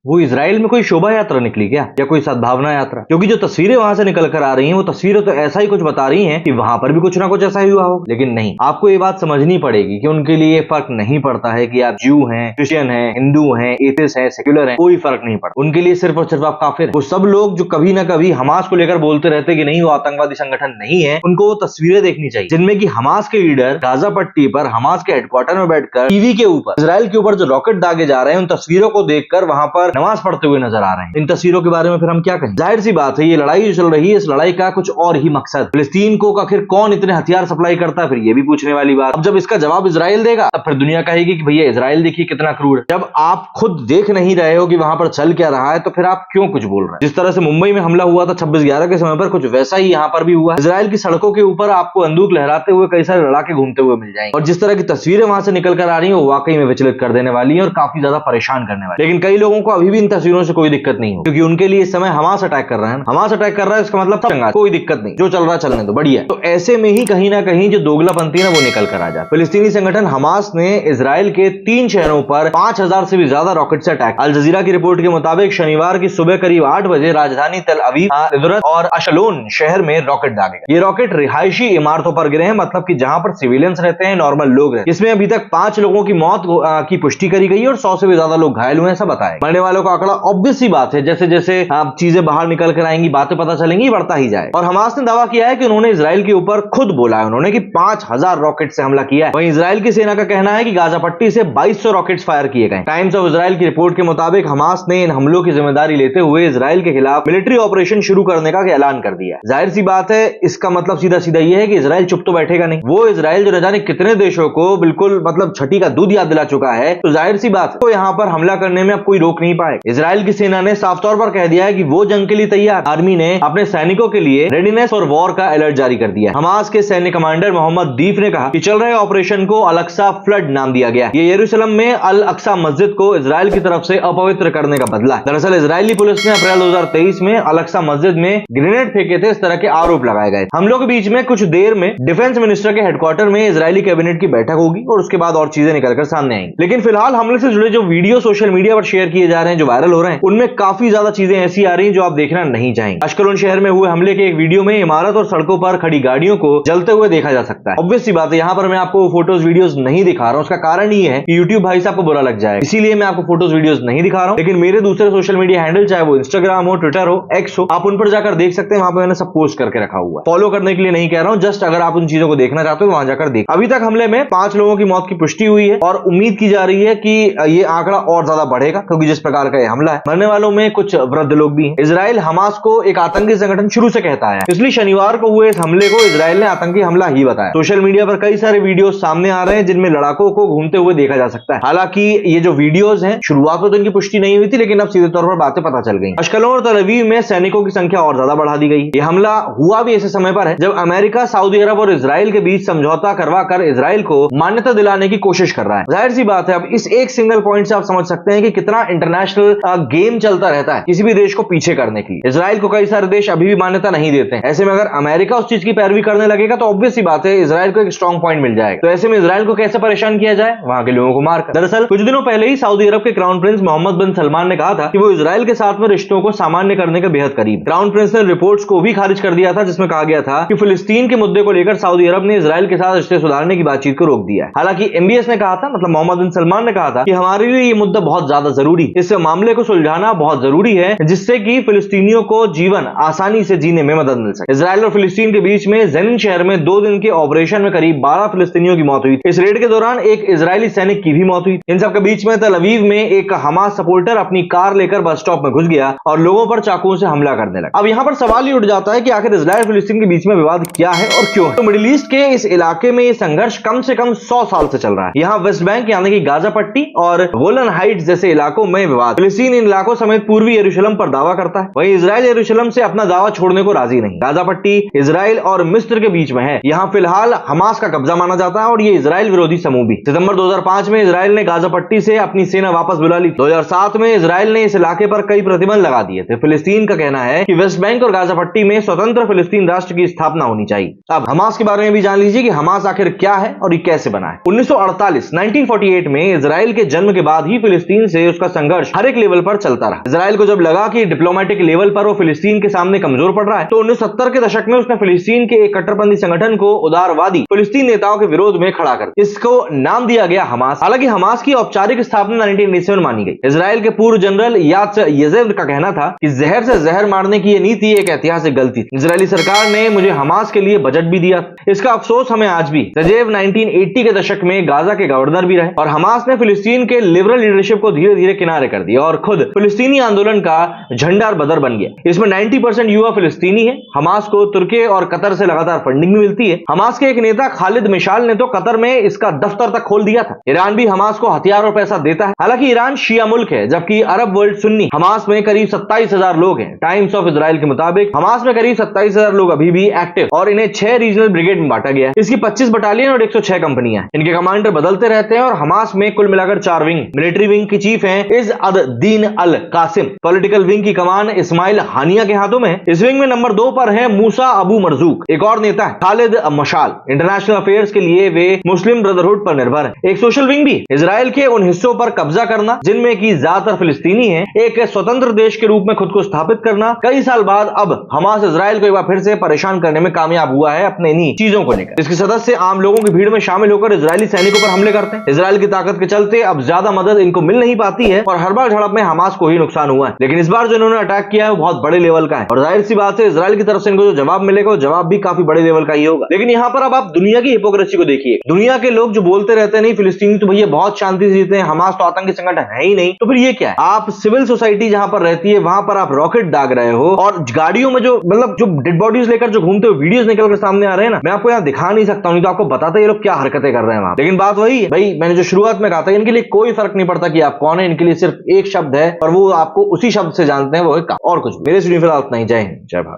वो इजराइल में कोई शोभा यात्रा निकली क्या, या कोई सद्भावना यात्रा? क्योंकि जो तस्वीरें वहां से निकल कर आ रही हैं वो तस्वीरें तो ऐसा ही कुछ बता रही हैं कि वहां पर भी कुछ ना कुछ ऐसा ही हुआ हो। लेकिन नहीं, आपको ये बात समझनी पड़ेगी कि उनके लिए फर्क नहीं पड़ता है कि आप ज्यू हैं, क्रिश्चियन हैं, हिंदू हैं, एथिस्ट हैं, सेक्युलर हैं, कोई फर्क नहीं पड़ता। उनके लिए सिर्फ और सिर्फ आप काफिर हैं। वो सब लोग जो कभी ना कभी हमास को लेकर बोलते रहते हैं कि नहीं वो आतंकवादी संगठन नहीं है, उनको वो तस्वीरें देखनी चाहिए जिनमें कि हमास के लीडर गाजा पट्टी पर हमास के हेडक्वार्टर में बैठकर टीवी के ऊपर इजराइल के ऊपर जो रॉकेट दागे जा रहे हैं उन तस्वीरों को देखकर वहां पर नमाज पढ़ते हुए नजर आ रहे हैं। इन तस्वीरों के बारे में फिर हम क्या कहें? जाहिर सी बात है, ये लड़ाई जो चल रही है इस लड़ाई का कुछ और ही मकसद। फिलिस्तीन को आखिर कौन इतने हथियार सप्लाई करता है, फिर ये भी पूछने वाली बात। अब जब इसका जवाब इजराइल देगा तब फिर दुनिया कहेगी कि भैया इजराइल देखिए कितना क्रूर है। जब आप खुद देख नहीं रहे हो कि वहां पर चल क्या रहा है तो फिर आप क्यों कुछ बोल रहे हैं? जिस तरह से मुंबई में हमला हुआ था 26/11 के समय पर, कुछ वैसा ही यहाँ पर भी हुआ। इजराइल की सड़कों के ऊपर आपको बंदूक लहराते हुए कई सारे लड़ाके घूमते हुए मिल जाएंगे और जिस तरह की तस्वीरें वहां से निकल कर आ रही है वो वाकई में विचलित कर देने वाली है और काफी ज्यादा परेशान करने वाली। लेकिन कई लोगों को अभी भी इन तस्वीरों से कोई दिक्कत नहीं हो, क्योंकि उनके लिए इस समय हमास अटैक कर रहा है। हमास अटैक कर रहा है इसका मतलब चंगा, कोई दिक्कत नहीं, जो चल रहा है चलने दो, बढ़िया। तो ऐसे में ही कहीं ना कहीं जो दोगलापंथी है वो निकल कर आ जाए। फिलिस्तीनी संगठन हमास ने इजराइल के 3 शहरों पर 5000 से भी ज्यादा रॉकेट से अटैक। अल जजीरा की रिपोर्ट के मुताबिक शनिवार की सुबह करीब 8 बजे राजधानी तेल अवीव, इदरत और अशलोन शहर में रॉकेट दागे गए। ये रॉकेट रिहायशी इमारतों पर गिरे हैं, मतलब कि जहां पर सिविलियंस रहते हैं, नॉर्मल लोग रहते हैं। इसमें अभी तक 5 लोगों की मौत की पुष्टि करी गई और 100 से भी ज्यादा लोग घायल हुए हैं, सब बताया। मरने वालों का आंकड़ा ऑब्वियस सी बात है, जैसे जैसे चीजें बाहर निकल कर आएंगी, बातें पता चलेंगी, बढ़ता ही जाए। और हमास ने दावा किया है कि उन्होंने इजराइल के ऊपर खुद बोला है उन्होंने कि 5000 रॉकेट से हमला किया है। वहीं इजराइल की सेना का कहना है कि गाजा पट्टी से 2200 रॉकेट्स फायर किए गए। टाइम्स ऑफ इजराइल की रिपोर्ट के मुताबिक हमास ने इन हमलों की जिम्मेदारी लेते हुए इजराइल के खिलाफ मिलिट्री ऑपरेशन शुरू करने का ऐलान कर दिया। जाहिर सी बात है, इसका मतलब सीधा सीधा यह है कि इजराइल चुप तो बैठेगा नहीं। वो इजराइल जो न जाने कितने देशों को बिल्कुल मतलब छठी का दूध याद दिला चुका है, तो जाहिर सी बात है तो यहाँ पर हमला करने में अब कोई रोक नहीं पाएगा। इजराइल की सेना ने साफ तौर पर कह दिया है कि वो जंग के लिए तैयार। आर्मी ने अपने सैनिकों के लिए रेडीनेस फॉर वॉर का अलर्ट जारी कर दिया है। हमास के सैन्य कमांडर मोहम्मद दीफ ने कहा कि चल रहे ऑपरेशन को अल अक्सा फ्लड नाम दिया गया। ये यरूशलेम में अल अक्सा मस्जिद को इजराइल की तरफ से अपवित्र करने का बदला है। दरअसल इजरायली पुलिस ने अप्रैल 2023 में अल अक्सा मस्जिद में ग्रेनेड फेंके थे, इस तरह के आरोप लगाए गए। हमलों के बीच में कुछ देर में डिफेंस मिनिस्टर के हेडक्वार्टर में इजरायली कैबिनेट की बैठक होगी और उसके बाद और चीजें निकलकर सामने आएंगी। लेकिन फिलहाल हमले से जुड़े जो वीडियो सोशल मीडिया पर शेयर किए जा रहे हैं, जो वायरल हो रहे हैं, उनमें काफी ज्यादा चीजें ऐसी आ रही हैं जो आप देखना नहीं चाहेंगे। अश्कलोन शहर में हुए हमले के एक वीडियो में इमारत और सड़कों पर खड़ी गाड़ियों को जलते हुए देखा जा सकता है। ऑब्वियस सी बात है, यहाँ पर मैं आपको फोटोज वीडियोस नहीं दिखा रहा हूँ। उसका कारण ये है कि यूट्यूब भाई साहब को बुरा लग जाए, इसीलिए मैं आपको फोटोज वीडियोस नहीं दिखा रहा हूँ। लेकिन मेरे दूसरे सोशल मीडिया हैंडल, चाहे वो इंस्टाग्राम हो, ट्विटर हो, एक्स हो, आप उन पर जाकर देख सकते हैं। वहां पर मैंने सब पोस्ट करके रखा हुआ है। फॉलो करने के लिए नहीं कह रहा हूँ, जस्ट अगर आप उन चीजों को देखना चाहते हो वहां जाकर देख। अभी तक हमले में 5 लोगों की मौत की पुष्टि हुई है और उम्मीद की जा रही है कि ये आंकड़ा और ज्यादा बढ़ेगा, क्योंकि जिस प्रकार का ये हमला है, मरने वालों में कुछ वृद्ध लोग भी हैं। इजराइल हमास को एक आतंकी संगठन शुरू से कहता है, इसलिए शनिवार को हुए इस हमले को इजराइल ने आतंकी हमला ही बताया। सोशल मीडिया पर कई सारे वीडियो सामने आ रहे हैं जिनमें लड़ाकों को घूमते हुए देखा जा सकता है। हालांकि ये जो वीडियोस हैं, शुरुआत में तो इनकी पुष्टि नहीं हुई थी, लेकिन अब सीधे तौर पर बातें पता चल गई। अश्कलोन और तेल अवीव में सैनिकों की संख्या और ज्यादा बढ़ा दी गई। ये हमला हुआ भी ऐसे समय पर है जब अमेरिका सऊदी अरब और इजराइल के बीच समझौता करवाकर इजराइल को मान्यता दिलाने की कोशिश कर रहा है। जाहिर सी बात है, अब इस एक सिंगल पॉइंट से आप समझ सकते हैं कि कितना इंटरनेशनल गेम चलता रहता है किसी भी देश को पीछे करने की। इजराइल को कई सारे देश अभी भी मान्यता नहीं देते हैं। ऐसे में अगर अमेरिका उस चीज की पैरवी करने लगेगा तो ऑब्वियस सी बात है इजराइल को एक स्ट्रॉन्ग पॉइंट मिल जाएगा। तो ऐसे में इजराइल को कैसे परेशान किया जाए? वहां के लोगों को मारकर। दरअसल कुछ दिनों पहले ही सऊदी अरब के क्राउन प्रिंस मोहम्मद बिन सलमान ने कहा था कि वो इजराइल के साथ में रिश्तों को सामान्य करने के बेहद करीब। क्राउन प्रिंस ने रिपोर्ट्स को भी खारिज कर दिया था जिसमें कहा गया था कि फिलिस्तीन के मुद्दे को लेकर सऊदी अरब ने इजराइल के साथ रिश्ते सुधारने की बातचीत को रोक दिया है। हालांकि एमबीएस ने कहा था, मतलब मोहम्मद बिन सलमान ने कहा था कि हमारे लिए ये मुद्दा बहुत ज्यादा जरूरी, इस मामले को सुलझाना बहुत जरूरी है जिससे कि फिलिस्तीनियों को जीवन आसानी से जीने में मदद मिल सके। इजराइल और फिलिस्तीन के बीच में जेनिन शहर में 2 दिन के ऑपरेशन में करीब 12 फिलिस्तीनियों की मौत हुई। इस रेड के दौरान एक इजरायली सैनिक की भी मौत हुई। इन सबके बीच में तेल अवीव में एक हमास सपोर्टर अपनी कार लेकर बस स्टॉप में घुस गया और लोगों पर चाकुओं से हमला करने लगा। अब यहाँ पर सवाल ही उठ जाता है कि आखिर इजराइल और फिलिस्तीन के बीच में विवाद क्या है और क्यों है? तो मिडिल ईस्ट के इस इलाके में ये संघर्ष कम से कम 100 साल से चल रहा है। यहाँ वेस्ट बैंक यानी कि गाजा पट्टी और गोलन हाइट्स जैसे इलाकों में विवाद। फिलिस्तीन इन इलाकों समेत पूर्वी यरूशलेम पर दावा करता है, वहीं इजराइल यरूशलेम से अपना दावा छोड़ने को राजी नहीं। गाजा पट्टी इजराइल और मिस्र के बीच में है। यहाँ फिलहाल हमास का कब्जा माना जाता है और ये इजराइल विरोधी समूह भी। सितंबर 2005 में इजराइल ने गाजा पट्टी से अपनी सेना वापस बुला ली। 2007 में इजराइल ने इस इलाके पर कई प्रतिबंध लगा दिए थे। फिलिस्तीन का कहना है कि वेस्ट बैंक और गाजा पट्टी में स्वतंत्र फिलिस्तीन राष्ट्र की स्थापना होनी चाहिए। अब हमास के बारे में भी जान लीजिए कि हमास आखिर क्या है और ये कैसे बना है। 1948 में इजराइल के जन्म के बाद ही फिलिस्तीन से उसका संघर्ष हर एक लेवल पर चलता रहा। इजराइल को जब लगा कि डिप्लोमेटिक लेवल पर वो फिलिस्तीन के सामने कमजोर पड़ रहा है, तो 1970 के दशक में उसने फिलिस्तीन के एक कट्टरपंथी संगठन को उदारवादी फिलिस्तीन नेताओं के विरोध में खड़ा कर, इसको नाम दिया गया हमास। हालांकि हमास की औपचारिक स्थापना 1987 मानी गई। इजराइल के पूर्व जनरल यात्स येजेव का कहना था कि जहर से जहर मारने की यह नीति एक ऐतिहासिक गलती थी। इजरायली सरकार ने मुझे हमास के लिए बजट भी दिया, इसका अफसोस हमें आज भी। रजेव 1980 के दशक में गाजा के गवर्नर भी रहे और हमास ने फिलिस्तीन के लिबरल लीडरशिप को धीरे धीरे किनारे कर दिया और खुद फिलिस्तीनी आंदोलन का झंडा बदर बन गया। इसमें 90% युवा फिलिस्तीनी है। हमास को तुर्की और कतर से लगातार फंडिंग भी मिलती है। हमास के एक नेता खालिद मिशाल ने तो कतर में इसका दफ्तर तक खोल दिया था। ईरान भी हमास को हथियार और पैसा देता है। हालांकि ईरान शिया मुल्क है, जबकि अरब वर्ल्ड सुन्नी। हमास में करीब 27,000 लोग हैं। टाइम्स ऑफ इजराइल के मुताबिक हमास में करीब 27,000 लोग अभी भी एक्टिव और इन्हें 6 रीजनल ब्रिगेड में बांटा गया है। इसकी 25 बटालियन और 106 कंपनियां हैं। इनके कमांडर बदलते रहते हैं और हमास में कुल मिलाकर 4 विंग। मिलिट्री विंग की चीफ है इज अद दीन अल कासिम। पॉलिटिकल विंग की कमान इस्माइल हानिया के हाथों में है। इस विंग में नंबर 2 पर है मूसा अबू मरजूक। एक और नेता है खालिद मशाल। इंटरनेशनल अफेयर्स के लिए वे मुस्लिम ब्रदरहुड पर निर्भर है। एक सोशल विंग भी। इजराइल के उन हिस्सों पर कब्जा करना जिनमें की ज्यादातर फिलिस्तीनी है, एक स्वतंत्र देश के रूप में खुद को स्थापित करना। कई साल बाद अब हमास इजराइल को एक बार फिर से परेशान करने में कामयाब हुआ है अपने इन्हीं चीजों को लेकर। इसके सदस्य आम लोगों की भीड़ में शामिल होकर इजरायली सैनिकों पर हमले करते हैं। इजराइल की ताकत के चलते अब ज्यादा मदद इनको मिल नहीं पाती है और हर बार झड़प में हमास को ही नुकसान हुआ है। लेकिन इस बार जो इन्होंने अटैक किया है वो बहुत बड़े लेवल का है और जाहिर सी बात है इजराइल की तरफ से इनको जो जवाब मिलेगा वो जवाब भी काफी बड़े लेवल का ही होगा। लेकिन यहाँ पर अब आप दुनिया की हिपोक्रेसी को देखिए। दुनिया के लोग जो बोलते रहते हैं नहीं फिलिस्तीनी तो भैया बहुत शांति से जीते हैं, हमास तो आतंकी संगठन है ही नहीं, तो फिर ये क्या है? आप सिविल सोसाइटी जहां पर रहती है वहां पर आप रॉकेट दाग रहे हो और गाड़ियों में जो मतलब जो डेड बॉडीज लेकर जो घूमते हुए वीडियोस निकल कर सामने आ रहे हैं ना, मैं आपको यहाँ दिखा नहीं सकता हूँ, तो आपको बताता ये लोग क्या हरकतें कर रहे हैं वहां। लेकिन बात वही है भाई, मैंने जो शुरुआत में कहा था इनके लिए कोई फर्क नहीं पड़ता कि आप कौन है, इनके लिए सिर्फ एक शब्द है और वो आपको उसी शब्द से जानते हैं, वो और कुछ। मेरे स्टूडियो फिलहाल उतना ही। जय हिंद, जय भारत।